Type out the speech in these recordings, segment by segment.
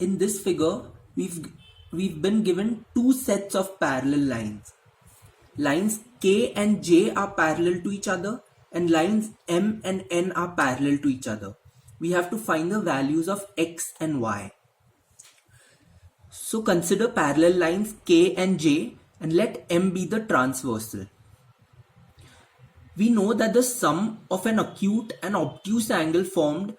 in this figure, we've been given two sets of parallel lines. Lines K and J are parallel to each other, and lines M and N are parallel to each other. We have to find the values of X and Y. So consider parallel lines K and J and let M be the transversal. We know that the sum of an acute and obtuse angle formed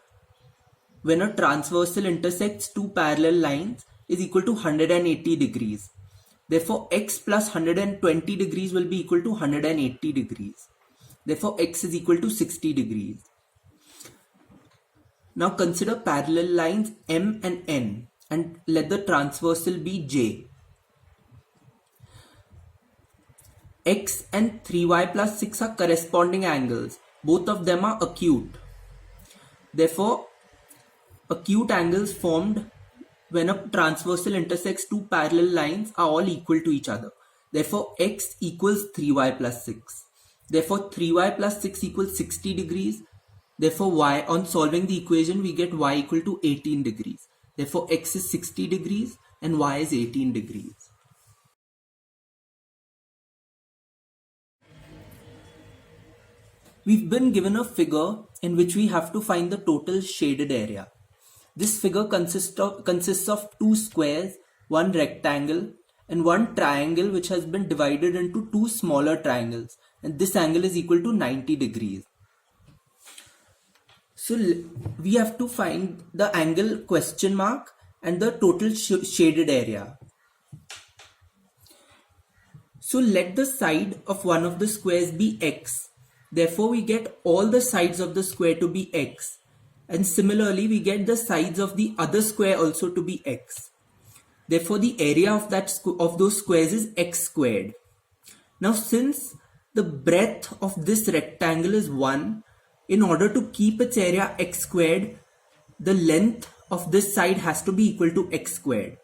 when a transversal intersects two parallel lines is equal to 180 degrees. Therefore, x plus 120 degrees will be equal to 180 degrees. Therefore, x is equal to 60 degrees. Now consider parallel lines M and N and let the transversal be J. X and 3y plus 6 are corresponding angles. Both of them are acute. Therefore, acute angles formed when a transversal intersects two parallel lines are all equal to each other. Therefore, x equals 3y plus 6. Therefore, 3y plus 6 equals 60 degrees. Therefore, y, on solving the equation, we get y equal to 18 degrees. Therefore, x is 60 degrees and y is 18 degrees. We've been given a figure in which we have to find the total shaded area. This figure consists of two squares, one rectangle, and one triangle which has been divided into two smaller triangles, and this angle is equal to 90 degrees. So we have to find the angle question mark and the total shaded area. So let the side of one of the squares be x. Therefore, we get all the sides of the square to be x. And similarly, we get the sides of the other square also to be x. Therefore, the area of those squares is x squared. Now, since the breadth of this rectangle is 1, in order to keep its area x squared, the length of this side has to be equal to x squared.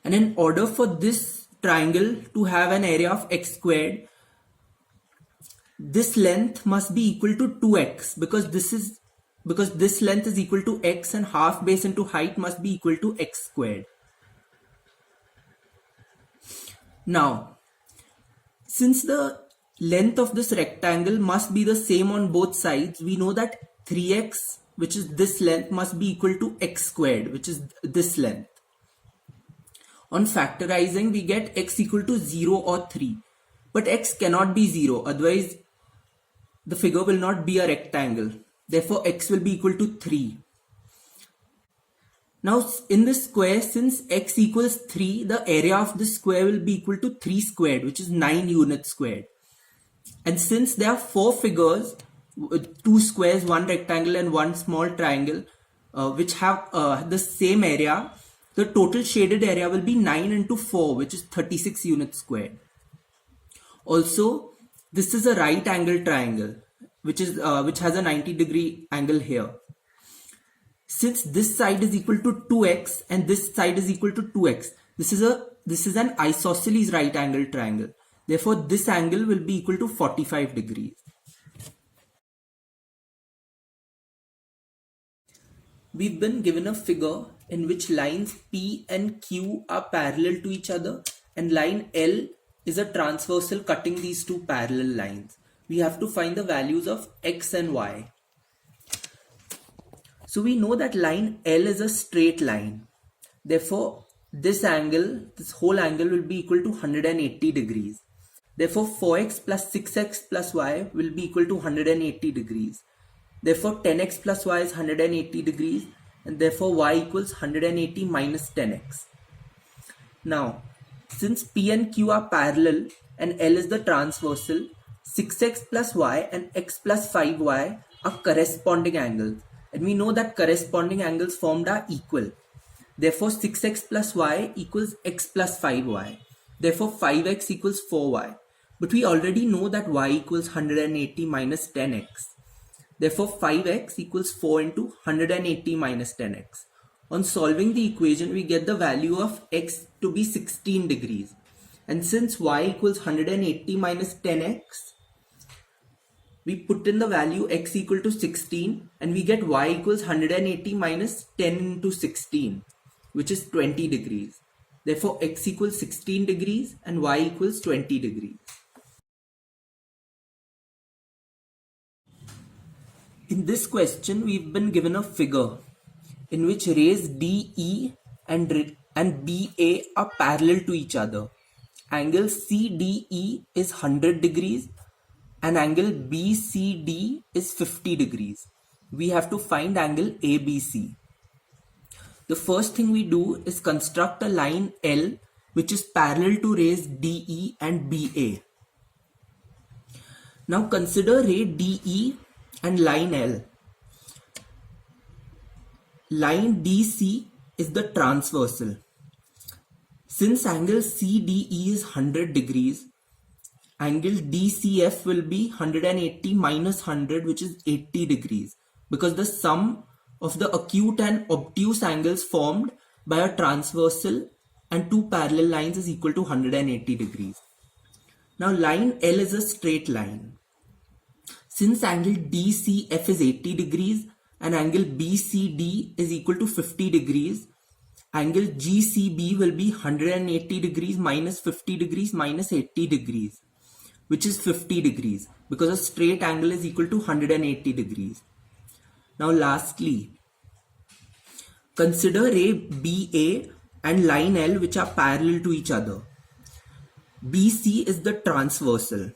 And in order for this triangle to have an area of x squared, this length must be equal to 2x because this length is equal to x and half base into height must be equal to x squared. Now, since the length of this rectangle must be the same on both sides, we know that 3x, which is this length, must be equal to x squared, which is this length. On factorizing, we get x equal to 0 or 3. But x cannot be 0, otherwise the figure will not be a rectangle. Therefore, x will be equal to 3. Now, in this square, since x equals 3, the area of this square will be equal to 3 squared, which is 9 units squared. And since there are 4 figures, 2 squares, 1 rectangle and 1 small triangle, which have the same area, the total shaded area will be 9 into 4, which is 36 units squared. Also, this is a right angle triangle, which has a 90-degree angle here. Since this side is equal to 2x and this side is equal to 2x, this is an isosceles right angle triangle. Therefore, this angle will be equal to 45 degrees. We've been given a figure in which lines P and Q are parallel to each other and line L is a transversal cutting these two parallel lines. We have to find the values of x and y. So we know that line L is a straight line. Therefore, this whole angle will be equal to 180 degrees. Therefore, 4x plus 6x plus y will be equal to 180 degrees. Therefore, 10x plus y is 180 degrees and therefore y equals 180 minus 10x. Now, since P and Q are parallel and L is the transversal, 6x plus y and x plus 5y are corresponding angles. And we know that corresponding angles formed are equal. Therefore, 6x plus y equals x plus 5y. Therefore, 5x equals 4y. But we already know that y equals 180 minus 10x. Therefore, 5x equals 4 into 180 minus 10x. On solving the equation, we get the value of x to be 16 degrees. And since y equals 180 minus 10x, we put in the value x equal to 16 and we get y equals 180 minus 10 into 16. which is 20 degrees. Therefore, x equals 16 degrees and y equals 20 degrees. In this question, we've been given a figure in which rays DE and BA are parallel to each other. Angle CDE is 100 degrees and angle BCD is 50 degrees. We have to find angle ABC. The first thing we do is construct a line L which is parallel to rays DE and BA. Now consider ray DE and line L. Line DC is the transversal. Since angle CDE is 100 degrees, angle DCF will be 180 minus 100, which is 80 degrees, because the sum of the acute and obtuse angles formed by a transversal and two parallel lines is equal to 180 degrees. Now line L is a straight line. Since angle DCF is 80 degrees and angle BCD is equal to 50 degrees, angle GCB will be 180 degrees minus 50 degrees minus 80 degrees, which is 50 degrees, because a straight angle is equal to 180 degrees. Now lastly, consider ray BA and line L which are parallel to each other. BC is the transversal.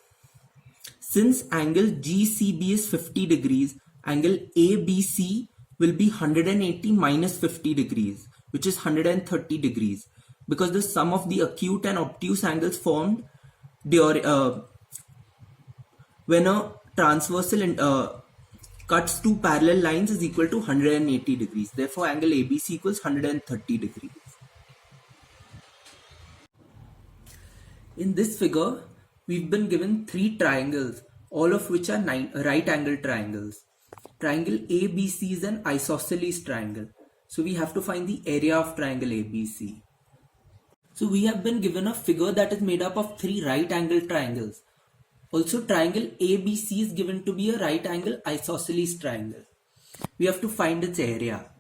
Since angle GCB is 50 degrees, angle ABC will be 180 minus 50 degrees, which is 130 degrees, because the sum of the acute and obtuse angles formed when a transversal cuts two parallel lines is equal to 180 degrees. Therefore, angle ABC equals 130 degrees. In this figure, we've been given three triangles, all of which are right angle triangles. Triangle ABC is an isosceles triangle. So we have to find the area of triangle ABC. So we have been given a figure that is made up of three right angle triangles. Also, triangle ABC is given to be a right angle isosceles triangle. We have to find its area.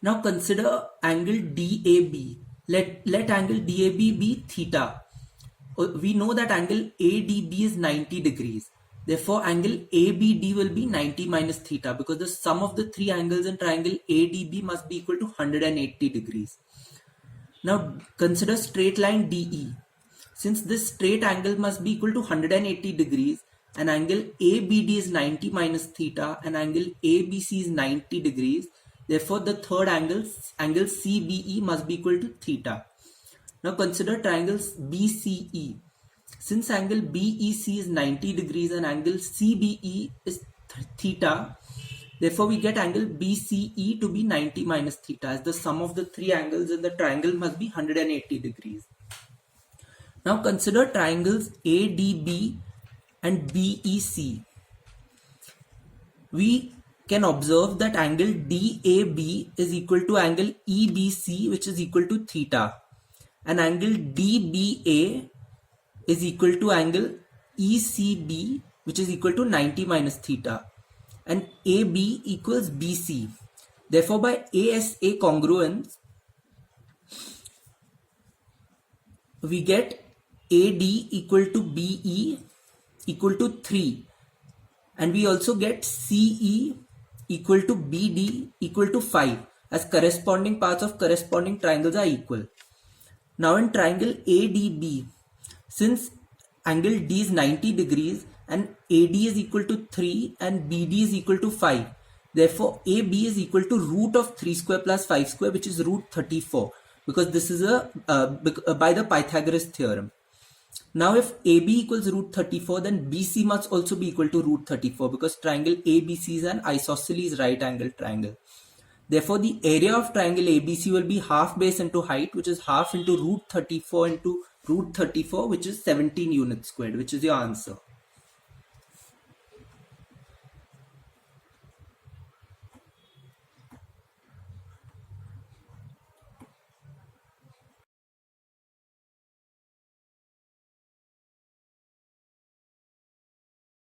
Now consider angle DAB. Let angle DAB be theta. We know that angle ADB is 90 degrees. Therefore, angle ABD will be 90 minus theta, because the sum of the three angles in triangle ADB must be equal to 180 degrees. Now consider straight line DE. Since this straight angle must be equal to 180 degrees and angle ABD is 90 minus theta and angle ABC is 90 degrees, therefore the third angle CBE must be equal to theta. Now consider triangles BCE. Since angle BEC is 90 degrees and angle CBE is theta, therefore we get angle BCE to be 90 minus theta, as the sum of the three angles in the triangle must be 180 degrees. Now consider triangles ADB and BEC. We can observe that angle DAB is equal to angle EBC, which is equal to theta, and angle DBA is equal to angle ECB, which is equal to 90 minus theta, and AB equals BC. Therefore, by ASA congruence, we get AD equal to BE equal to 3, and we also get CE equal to BD equal to 5, as corresponding parts of corresponding triangles are equal. Now in triangle ADB, since angle D is 90 degrees and AD is equal to 3 and BD is equal to 5, therefore AB is equal to root of 3 square plus 5 square, which is root 34, because this is by the Pythagoras theorem. Now if AB equals root 34, then BC must also be equal to root 34, because triangle ABC is an isosceles right angle triangle. Therefore the area of triangle ABC will be half base into height, which is half into root 34 into root 34, which is 17 units squared, which is your answer.